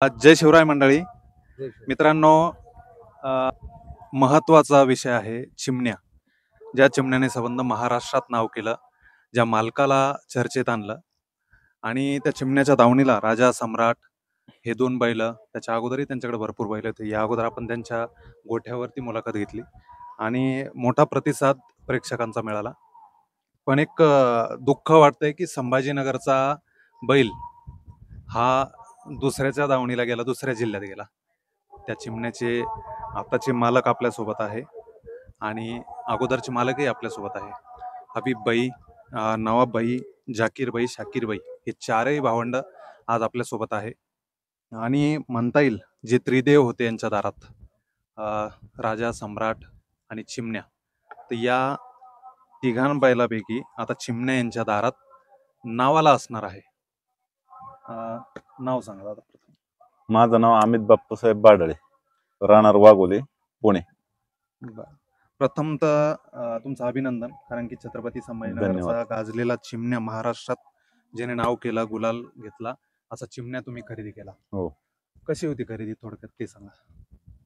जय शिवराय मंडळी. मित्रांनो, महत्वाचा विषय आहे चिमण्या. ज्या चिमण्याने संबंध महाराष्ट्रात नाव केलं, ज्या मालकाला चर्चेत आणलं आणि त्या चिमण्याच्या दावणीला राजा सम्राट हे 2 बैल, त्याच्या अगोदरही त्यांच्याकडे भरपूर बैल होते. या अगोदर आपण त्यांच्या गोठ्यावरती मुलाखत घेतली आणि मोठा प्रतिसाद प्रेक्षकांचा मिळाला. पण एक दुःख वाटतंय की संभाजीनगरचा बैल हा दुसऱ्याच्या दावणीला गेला, दुसऱ्या जिल्ह्यात गेला. त्या चिमण्याचे आताचे मालक आपल्यासोबत आहे आणि अगोदरचे मालकही आपल्यासोबत आहे. हबीबबाई, नवाबबाई, जाकीरबाई, शाकीरबाई हे 4ही भावंड आज आपल्यासोबत आहे. आणि म्हणता येईल जे त्रिदेव होते यांच्या दारात, राजा, सम्राट आणि चिमण्या, तर या तिघां बैलापैकी आता चिमण्या यांच्या दारात नावाला असणार आहे. नाव सांगा दादा. माझं नाव अमित बाप्पूसाहेब बाडळे, राहणार वाघोली, पुणे. प्रथमतः तुमचं अभिनंदन, कारण की छत्रपती संभाजीनगरचा गाजलेला चिमण्या, महाराष्ट्रात ज्याने नाव केलं, गुलाल घेतला, असा चिमण्या तुम्ही खरेदी केला. हो. कशी होती खरेदी, थोडक्यात ते सांगा.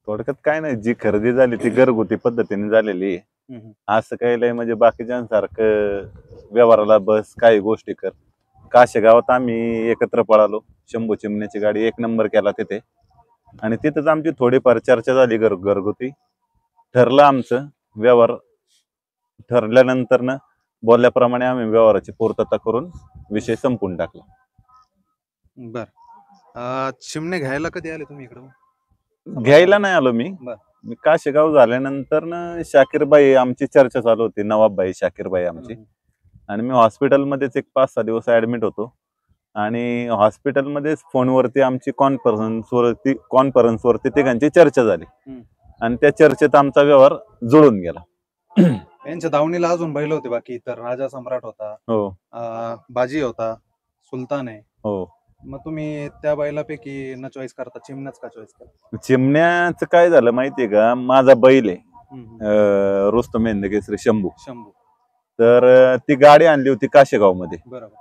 थोडक्यात काय नाही, जी खरेदी झाली ती घरगुती पद्धतीने झालेली. असं काही लय म्हणजे बाकीच्यांसारखं व्यवहाराला बस काही गोष्टी कर. काशे गावात आम्ही एकत्र पळालो, शंभू चिमण्याची गाडी 1 नंबर केला तिथे, आणि तिथंच आमची थोडीफार चर्चा झाली घरगुती. ठरलं आमचं व्यवहार. ठरल्यानंतर न बोलल्याप्रमाणे आम्ही व्यवहाराची पूर्तता करून विषय संपून टाकला. बर, चिमणे घ्यायला कधी आले तुम्ही इकडं? घ्यायला नाही आलो मी. काशेगाव झाल्यानंतर ना शाकीरबाई आमची चर्चा चालू होती, नवाबबाई, शाकीरबाई आमची. आणि मी हॉस्पिटलमध्येच एक 5-6 दिवस ऍडमिट होतो आणि हॉस्पिटलमध्येच फोनवरती आमची कॉन्फरन्सवरती तिघांची चर्चा झाली आणि त्या चर्चेत आमचा व्यवहार जुळून गेला. यांच्या दावणीला अजून बैल होते बाकी, तर राजा सम्राट होता, हो, बाजी होता, सुलतान आहे. हो. मग तुम्ही त्या बैलापैकी न चॉईस करता चिमण्याच का चॉईस केला? चिमण्याचं काय झालं माहितीये का, माझा बैल आहे रुस्तम हिंदकेसरी शंभू. तर ती गाडी आणली होती काशेगाव मध्ये. बरोबर.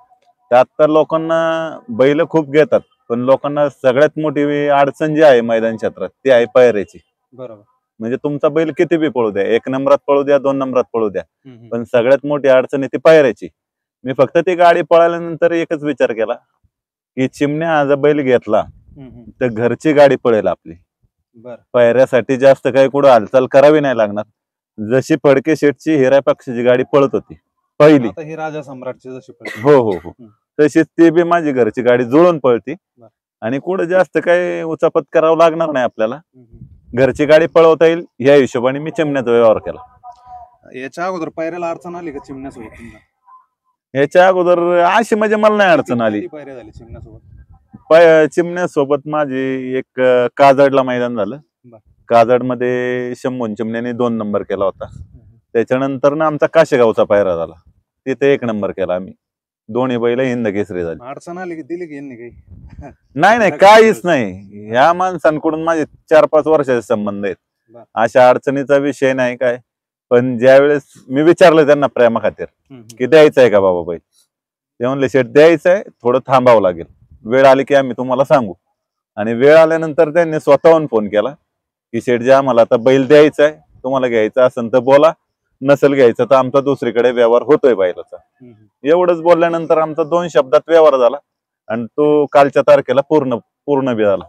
त्यात तर लोकांना बैल खूप घेतात, पण लोकांना सगळ्यात मोठी अडचण जी आहे मैदान क्षेत्रात ती आहे पायऱ्याची. बरोबर. म्हणजे तुमचा बैल किती बी पळू द्या, 1 नंबरात पळू द्या, 2 नंबरात पळू द्या, पण सगळ्यात मोठी अडचण आहे ती पायऱ्याची. मी फक्त ती गाडी पळाल्यानंतर एकच विचार केला की चिमण्या आज बैल घेतला तर घरची गाडी पळेल आपली. पायऱ्यासाठी जास्त काही कुठं हालचाल करावी नाही लागणार. जशी फडके शेठची हिरा पक्षाची गाडी पळत होती पहिली, ही राजा सम्राटची जशी पळते, हो हो हो, तशीच ती बी माझी घरची गाडी जुळून पळती आणि कुठं जास्त काही उचापत करावं लागणार नाही आपल्याला. घरची गाडी पळवता येईल या हिशोबाने मी चिमण्याचा व्यवहार केला. याच्या अगोदर पायऱ्याला अडचण आली का चिमण्यासोबत? याच्या अगोदर अशी म्हणजे मला नाही अडचण आली. पायऱ्या झाली चिमण्यासोबत? चिमण्यासोबत माझी एक काजडला मैदान झालं. काजड मध्ये शंभू चिमण्याने 2 नंबर केला होता. त्याच्यानंतर ना आमचा काशेगावचा पायरा झाला, तिथे 1 नंबर केला आम्ही. दोन्ही बैल हिंदकेसरी झाली. अडचण आली की दिली की यांनी काही? नाही, काहीच नाही. ह्या माणसांकडून माझे 4-5 वर्षाचे संबंध आहेत, अशा अडचणीचा विषय नाही काय. पण ज्या वेळेस मी विचारलं त्यांना प्रेमा खातीर की द्यायचं आहे का बाबा बैल, ते म्हणले शेठ द्यायचं आहे, थोडं थांबावं लागेल, वेळ आली की आम्ही तुम्हाला सांगू. आणि वेळ आल्यानंतर त्यांनी स्वतःहून फोन केला की शेठ जे आम्हाला आता बैल द्यायचा आहे, तुम्हाला घ्यायचा असेल तर बोला, नसेल घ्यायचं तर आमचा दुसरीकडे व्यवहार होतोय बैलाचा. एवढंच बोलल्यानंतर आमचा 2 शब्दात व्यवहार झाला आणि तो कालच्या तारखेला पूर्ण बी झाला.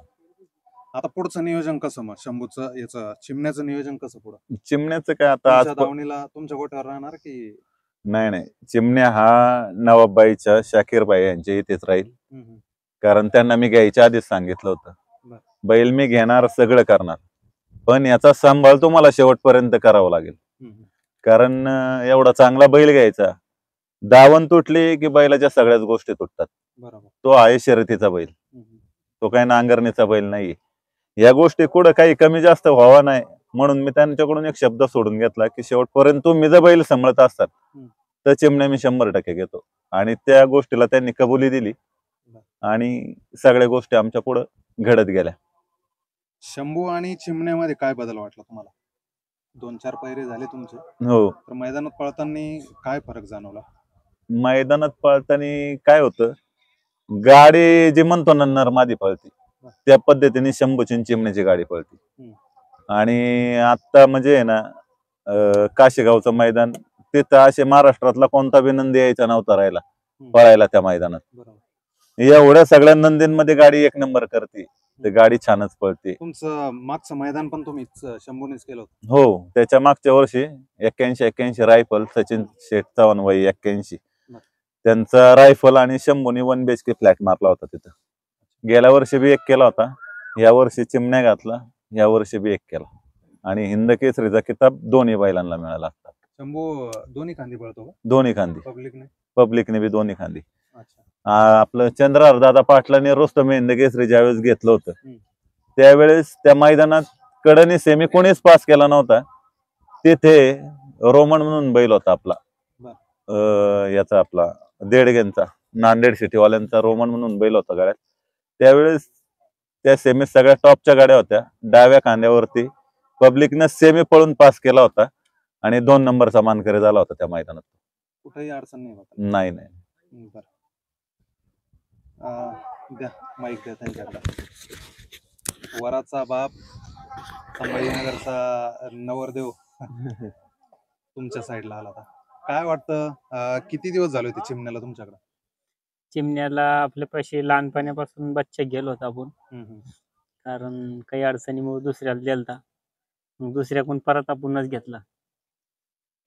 आता पुढचं नियोजन कसं, मग शंभूचं याचं चिमण्याचं नियोजन कसं पुढं? चिमण्याचं काय आता आज दावणीला तुमच्या गोठ्यावर राहणार की नाही, चिमण्या हा नवाबबाईच्या, शाकीरबाई यांच्या इथेच राहील. कारण त्यांना मी घ्यायच्या आधीच सांगितलं होतं, बैल मी घेणार, सगळं करणार, पण याचा सांभाळ तुम्हाला शेवटपर्यंत करावा लागेल. कारण एवढा चांगला बैल घ्यायचा, दावण तुटली की बैलाच्या सगळ्याच गोष्टी तुटतात. तो आहे शर्यतीचा बैल, तो काही नांगरणीचा बैल नाही. या गोष्टी कुठं काही कमी जास्त व्हावा नाही म्हणून मी त्यांच्याकडून एक शब्द सोडून घेतला की शेवटपर्यंत तुम्ही जर बैल सांभाळत असतात तर चिमण्या मी 100% घेतो. आणि त्या गोष्टीला त्यांनी कबुली दिली आणि सगळ्या गोष्टी आमच्या पुढे घडत गेल्या. शंभू आणि चिमण्यामध्ये काय बदल वाटला तुम्हाला? 2-4 पायरे झाले तुमचे. हो. तर मैदानात पळताना काय फरक जाणवला? मैदानात पळताना काय होतं, गाडी जी म्हणतो ना नरमादी पळती, त्या पद्धतीने शंभूची आणि चिमण्याची गाडी पळती. हम्म. आणि आता म्हणजे आहे ना काशेगावचं मैदान, तिथं असे महाराष्ट्रातला कोणता बी नंदी यायचा नव्हता राहिला पळायला त्या मैदानात. बरोबर. एवढ्या सगळ्या नंदींमध्ये गाडी एक नंबर करते. ते गाडी छानच पळते. तुमचं मागचं मैदान पण तुम्हीच शंभूनेच केलं होतं. हो, त्याच्या मागच्या वर्षी 81 रायफल सचिन शेठ चव्हाण वय 81 त्यांचा रायफल आणि शंभूने 1 BHK फ्लॅट मारला होता तिथं. गेल्या वर्षी बी एक केला होता, या वर्षी चिमण्या घातला, या वर्षी बी एक केला. आणि हिंद केसरीचा किताब दोन्ही बैलांना मिळाला. शंभू दोन्ही खांदी पळतो का? दोन्ही खांदी. पब्लिकने बी दोन्ही खांदी. आपलं चंद्रहार दादा पाटलाने रुस्तम हिंद केसरी ज्यावेळेस घेतलं होतं त्यावेळेस त्या मैदानात कडनी सेमी कोणीच पास केला नव्हता. तिथे रोमन म्हणून बैल होता आपला, याचा आपला देडगेंचा, नांदेड सिटीवाल्यांचा रोमन म्हणून बैल होता गाड्यात. त्यावेळेस त्या सेमी सगळ्या टॉपच्या गाड्या होत्या. डाव्या खांद्यावरती पब्लिकनं सेमी पळून पास केला होता आणि 2 नंबरचा मानकरी झाला होता त्या मैदानात. कुठेही अडचण नाही. द्या माईक द्या त्यांच्याकडे. वराचा बाप, संभाजीनगरचा नवरदेव तुमच्या साईडला आला होता. काय वाटतं किती दिवस झाले होते चिमण्याला तुमच्याकडे? चिमण्याला आपल्यापाशी लहानपणापासून बच्चा गेलो होता आपण, कारण काही अडचणीमुळे दुसऱ्याला दिलता, मग दुसऱ्याकडून परत आपणच घेतला.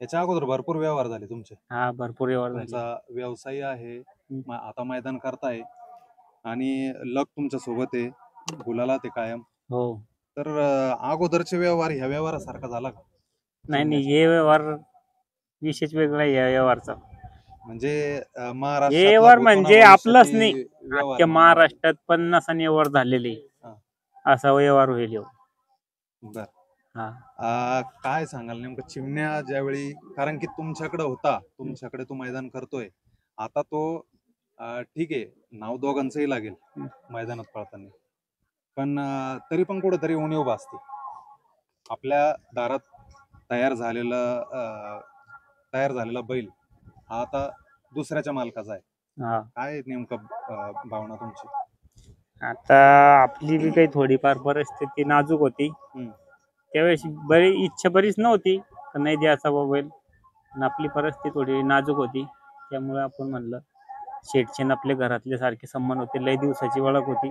याच्या अगोदर भरपूर व्यवहार झाले तुमचे? हा, भरपूर व्यवहार झाले. तुमचा व्यवसाय आहे, आता मैदान करताय आणि लक तुमच्या सोबत आहे, गुलाला ते कायम. हो. तर अगोदरचे व्यवहार ह्या व्यवहारासारखा झाला का? नाही, हे व्यवहार विशेष वेगळा आहे या व्यवहारचा. म्हणजे व्यवहार म्हणजे आपलाच नाही, अख्ख्या महाराष्ट्रात 50 व्यवहार झालेले असा व्यवहार होईल. बर. काय सांगाल नेमकं चिमण्या ज्यावेळी, कारण की तुमच्याकडे होता, तुमच्याकडे तो मैदान करतोय आता, तो ठीक आहे नाव दोघांचंही लागेल मैदानात पळताना, पण तरी पण कुठेतरी उणीव भासते. आपल्या दारात तयार झालेला बैल हा आता दुसऱ्याच्या मालकाचा आहे. काय नेमकं भावना तुमची? आता आपली बी काही थोडीफार परिस्थिती नाजूक होती त्यावेळेस, इच्छा बरीच नव्हती तर नाही द्यायचा मोबाईल, पण आपली परिस्थिती थोडी नाजूक होती. त्यामुळे आपण म्हणलं, शेठचे आपल्या घरातले सारखे संबंध होते, लय दिवसाची ओळख होती,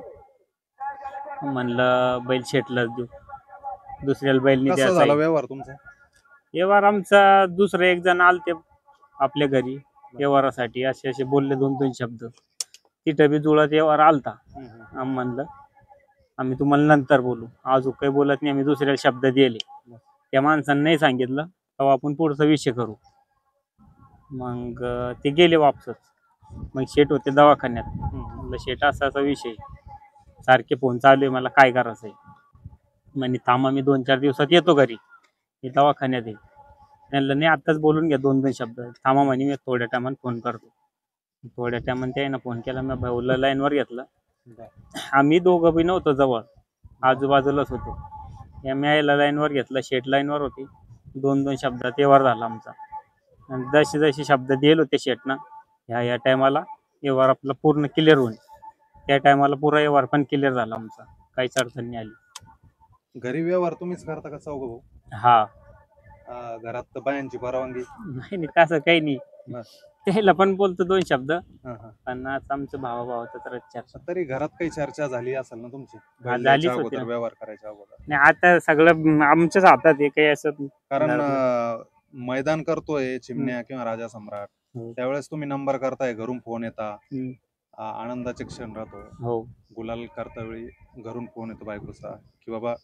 म्हणलं बैल शेठलाच देऊ. दुसऱ्याला बैल नाही द्यायचा. झाला व्यवहार तुमचा? व्यवहार आमचा दुसरे एक जण आलते आपल्या घरी व्यवहारासाठी, असे बोलले 2-3 शब्द, तिथं बी जुळत व्यवहार आलता. आम्ही म्हणलं आम्ही तुम्हाला नंतर बोलू, अजून काही बोलत नाही, आम्ही दुसऱ्याला शब्द दिले. त्या माणसानं नाही सांगितलं तेव्हा आपण पुढचा विषय करू. मग ते गेले वापसच. मग शेठ होते दवाखान्यात, म्हणलं शेठ असा विषय, सारखे फोन चालू आहे, मला काय करायचंय. म्हणे थांबा, मी 2-4 दिवसात येतो घरी, मी दवाखान्यात आहे. त्यांना नाही आत्ताच बोलून घ्या 2-2 शब्द, थांबा म्हणे, मी थोड्या टायमात फोन करतो. थोड्या टायमात त्यानं फोन केला, मी भाऊला लाईनवर घेतलं. आम्ही दोघं बी नव्हतो जवळ, आजूबाजूलाच होतो. या यायला लाईनवर घेतलं, शेठ लाईनवर होती. 2-2 शब्दात व्यवहार झाला आमचा. आणि जसे शब्द दिले होते शेठनं, ह्या टायमाला व्यवहार आपला पूर्ण क्लिअर होईल, त्या टायमाला पुरा व्यवहार पण क्लिअर झाला आमचा, काहीच अडचण नाही आली. घरी व्यवहार तुम्हीच करता का चौघ भाऊ? हा. घरात बायांची परवानगी नाही, तसं काही नाही, त्याला पण बोलतो 2 शब्द, पण आज आमचं भावाभावाचं तर चर्चा. तरी घरात काही चर्चा झाली असेल ना तुमची? झालीच होती, व्यवहार करायच्या अगोदर. नाही, आता सगळं आमच्याच हातात आहे, काही असं. कारण मैदान करतोय चिमण्या किंवा राजा सम्राट, त्यावेळेस तुम्ही नंबर करताय, घरून फोन येता, आनंदाचे क्षण राहतो. गुलाल करता वेळी घरून फोन येतो बायकोचा, की बाबा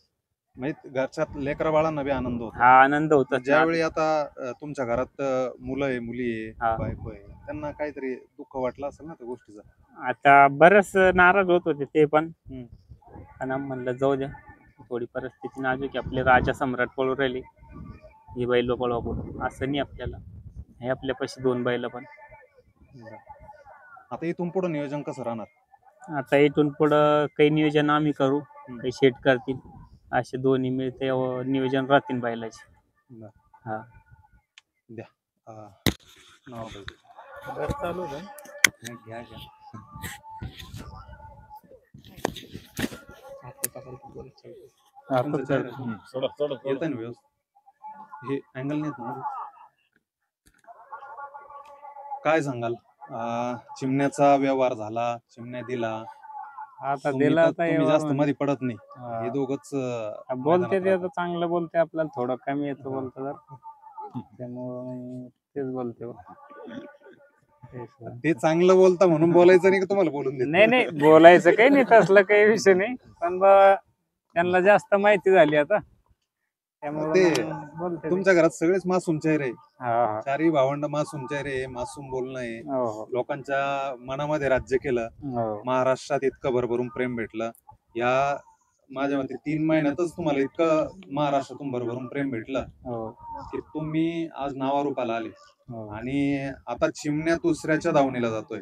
माहित घरच्यात लेकरा बाळांना बी आनंद होतो. हा, आनंद होता. ज्यावेळी आता तुमच्या घरात मुलं आहे, मुली आहे, बायको आहे, त्यांना काहीतरी दुःख वाटलं असेल ना त्या गोष्टीचं? आता बरंच नाराज होत होते ते पण, म्हणलं जाऊ द्या, थोडी परिस्थिती नाजूक, आपले राजा सम्राट पळू राहिले, ही बैल पळवा बोलू असं नाही आपल्याला, हे आपल्यापाशी 2 बैल पण. आता इथून पुढं नियोजन कसं राहणार? आता इथून पुढं काही नियोजन आम्ही करू, काही शेट करतील, असे दोन्ही मिळते नियोजन राहतील बैलाचे. हा, द्या नाव चालू घ्या. तुमचं चेहरा येतं ना व्यवस्थित, हे अँगल नाही येत ना. काय सांगाल? चिमण्याचा व्यवहार झाला, चिमण्या दिला, आता दिला आता तुम्ही व्यवहार जास्त म्हणजे. मध्ये पडत नाही, हा. हे दोघच बोलते ते आता चांगलं बोलते, आपल्याला थोडं कमी येतं बोलतं जर, त्यामुळं तेच बोलते बा. ते चांगलं बोलता म्हणून बोलायचं नाही का तुम्हाला बोलून देत? नाही नाही, बोलायचं काही नाही, तसलं काही विषय नाही, पण त्यांना जास्त माहिती झाली आता, त्यामुळे ते बोलते ते. तुमच्या घरात सगळेच मासूम चेहरे आहे. हा. चारही भावंड मासूम चेहरे आहे, मासूम बोलणं आहे, हो हो लोकांच्या मनामध्ये राज्य केलं. हो. महाराष्ट्रात इतकं भरभरून प्रेम भेटलं, या माझ्या मते 3 महिन्यातच तुम्हाला इतकं महाराष्ट्रातून भरभरून प्रेम भेटलं हो की तुम्ही आज नावारूपाला आले. हो. आणि आता चिमण्या दुसऱ्याच्या दावणीला जातोय.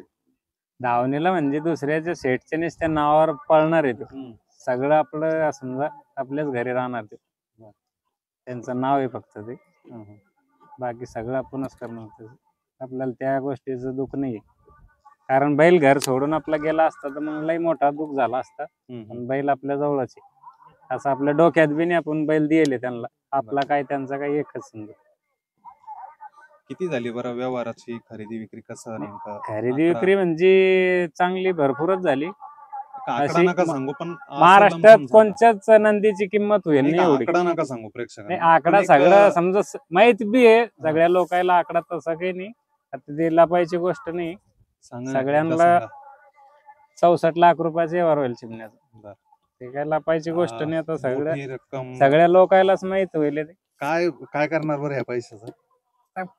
धावणीला म्हणजे दुसऱ्याच्या सेटच्या नुसत्या नावावर पळणार आहे तो. सगळं आपलं समजा आपल्याच घरी राहणार ते, त्यांचं नाव आहे फक्त ते, बाकी सगळं आपणच करणार त्याचं. आपल्याला त्या गोष्टीचं दुःख नाही, कारण बैल घर सोडून आपला गेला असता तर मग लई मोठा दुःख झाला असता, पण बैल आपल्या जवळच आहे, असं आपल्या डोक्यात बी नाही आपण बैल दिले त्यांना, आपला काय त्यांचा काय एकच समजा. किती झाली बरं व्यवहाराची खरेदी विक्री? कसं नेमकं खरेदी विक्री म्हणजे चांगली भरपूरच झाली. आकडा अशी नका सांगू, पण असं महाराष्ट्रात लमसम सांगा. कोणत्याच नंदीची किंमत होईल नाही नाही का, एवढी. आकडा नका सांगू नाही, प्रेक्षकांना. आकडा पण एक, सगळं समजा माहित बी आहे सगळ्या लोकांना, आकडा तसा काही नाही, आता ते लपायची गोष्ट नाही. सांगा, सगळ्यांना एकदा सांगा. 64 लाख रुपयाचा व्यवहार होईल चिमण्याचा, बरं. ते काय लपायची गोष्ट नाही. आता मोठी रक्कम. सगळ्या लोकांनाच माहित होईल ते. काय काय करणार बरं या पैशाचं?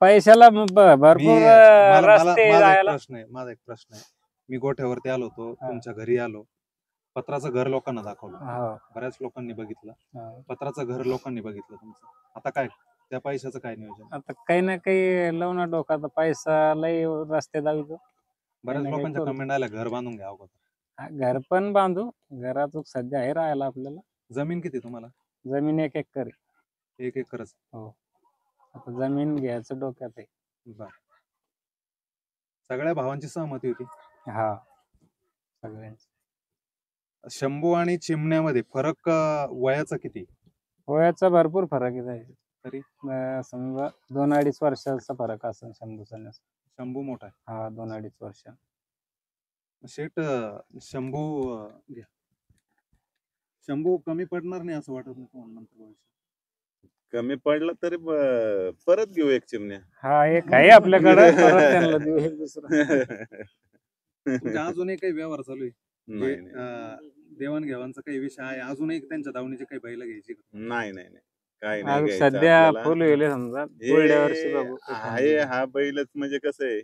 पैशाला भरपूर रस्ते जायला. माझा एक प्रश्न आहे. मी गोठ्यावरती आलो होतो, तुमच्या घरी आलो, पत्राचं घर लोकांना दाखवलं, बऱ्याच लोकांनी बघितलं, पत्राचं घर लोकांनी बघितलं तुमचं. आता काय त्या पैशाचं काय नियोजन? आता काही ना काही लावणार डोक्यात, पैसा लई रस्ते दावितो. बऱ्याच लोकांच्या कमेंट आल्या, घर बांधून घ्या अगोदर. घर पण बांधू, घरात सध्या आहे राहायला आपल्याला. जमीन किती तुम्हाला? जमीन 1 एकर आहे. 1 एकरच? हो, आता जमीन घ्यायचं डोक्यात आहे. बर. सगळ्या भावांची सहमती होती? हा, सगळ्यांची. शंभू आणि चिमण्यामध्ये फरक वयाचा किती? वयाचा भरपूर फरक आहे. तरी समजा 2-2.5 वर्षाचा फरक असेल शंभूचा. शंभू मोठा आहे? हा, 2-2.5 वर्ष. शेट, शंभू घ्या. शंभू कमी पडणार नाही असं वाटत नाही तुम्हाला नंतर भविष्यात? कमी पडला तरी परत घेऊ एक चिमण्या. हा, एक आहे आपल्याकडे, परत त्यांना देऊ एक दुसरं. तुमच्या अजूनही काही व्यवहार चालू आहे? नाही नाही. देवाणघेवाणचा काही विषय आहे अजूनही? त्यांच्या दावणीची काही बैल घ्यायची? नाही नाही नाही, काही नाही घ्यायचं सध्या आपल्याला. फुल होईल समजा, हे पुढल्या वर्षी बघू. आहे हा बैलच, म्हणजे कसं आहे,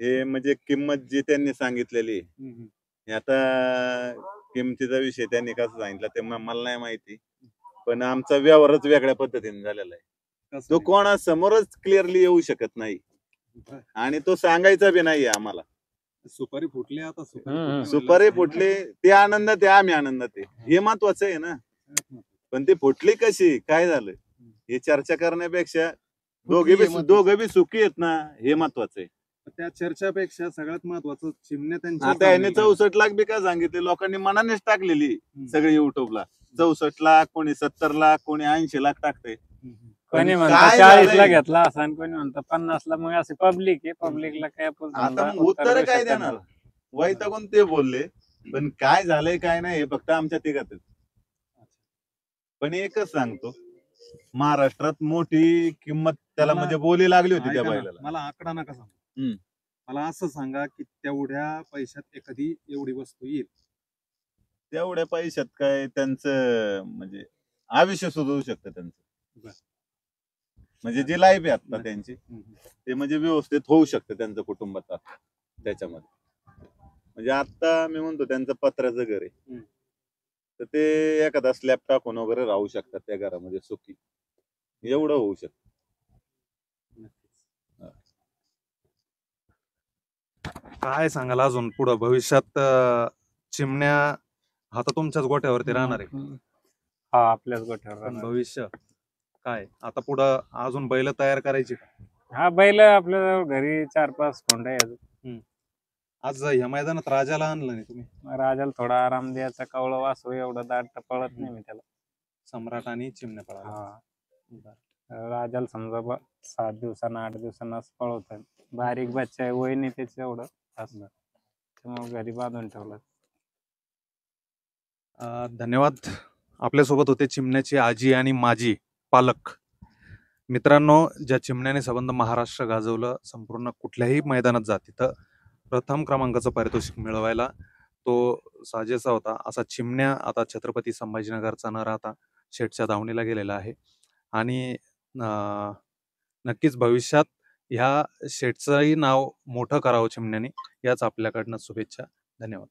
हे म्हणजे किंमत जी त्यांनी सांगितलेली, हे आता किमतीचा विषय त्यांनी कसं सांगितलं ते मला नाही माहिती, पण आमचा व्यवहारच वेगळ्या पद्धतीने झालेला आहे. तो कोणासमोरच क्लिअरली येऊ शकत नाही आणि तो सांगायचा बी नाहीये आम्हाला. सुपारी फुटली, आता सुपारी फुटली, ते आनंदात आहे, आम्ही आनंदात आहे, हे महत्वाचं आहे ना. पण ती फुटली कशी, काय झालं, हे चर्चा करण्यापेक्षा दोघे बी सुखी आहेत ना, हे महत्वाचं आहे. त्या चर्चापेक्षा सगळ्यात महत्वाचं चिमण्या त्यांच्या. आता याने 64 लाख बी काय सांगितले, लोकांनी मनानेच टाकलेली सगळी युट्यूबला. 64 लाख, कोणी 70 लाख, कोणी 80 लाख टाकते. कोणी म्हणता 40 ला घेतला असा, आणि कोणी म्हणता 50 ला. मग असे पब्लिक आहे, पब्लिकला काय आपण आता मग उत्तर काय देणार? वैतागून ते बोलले, पण काय झालंय काय नाही हे फक्त आमच्या तिघातच. पण एकच सांगतो, महाराष्ट्रात मोठी किंमत त्याला म्हणजे बोली लागली होती त्या बैलाला. मला आकडा नका सांगू, मला असं सांगा की तेवढ्या पैशात एखादी एवढी वस्तू येईल? तेवढ्या पैशात काय त्यांचं म्हणजे आयुष्य सुधारू शकतं त्यांचं, म्हणजे जी लाईफ आहे आता त्यांची, ते म्हणजे व्यवस्थित होऊ शकतं त्यांचं कुटुंबात त्याच्यामध्ये. म्हणजे आता मी म्हणतो त्यांचं पत्र्याचं घर आहे, तर ते एखादा स्लॅब टाकून वगैरे राहू शकतात त्या घरामध्ये सुखी, एवढं होऊ शकतं. काय सांगाल अजून पुढं भविष्यात? चिमण्या हा तर तुमच्याच गोठ्यावरती राहणार आहे? हा, आपल्याच गोठ्यावर. भविष्य काय आता पुढं? अजून बैल तयार करायची? हा, बैल आपल्या घरी 4-5 खोंड आहे अजून. आज या मैदानात राजाला आणलं नाही तुम्ही? राजाला थोडा आराम द्यायचा, कवळं वासरू एवढं दाट पळत नाही मी त्याला. सम्राट आणि चिमण्या पळाला. हा. बरं. राजाला समजा 7 दिवसांना 8 दिवसांना पळवत बारीक बच्चा आहे, वय नाही त्याचं एवढं असं, त्यामुळे घरी बांधून ठेवलं. धन्यवाद. आपल्यासोबत होते चिमण्याचे आजी आणि माजी पालक. मित्रांनो, ज्या चिमण्याने संबंध महाराष्ट्र गाजवलं, संपूर्ण कुठल्याही मैदानात जा तिथं प्रथम क्रमांकाचं पारितोषिक मिळवायला तो साजेसा होता, असा चिमण्या आता छत्रपती संभाजीनगरचा न राहता शेठच्या दावणीला गेलेला आहे. आणि नक्कीच भविष्यात ह्या शेठचंही नाव मोठं करावं चिमण्याने, याच आपल्याकडनं शुभेच्छा. धन्यवाद.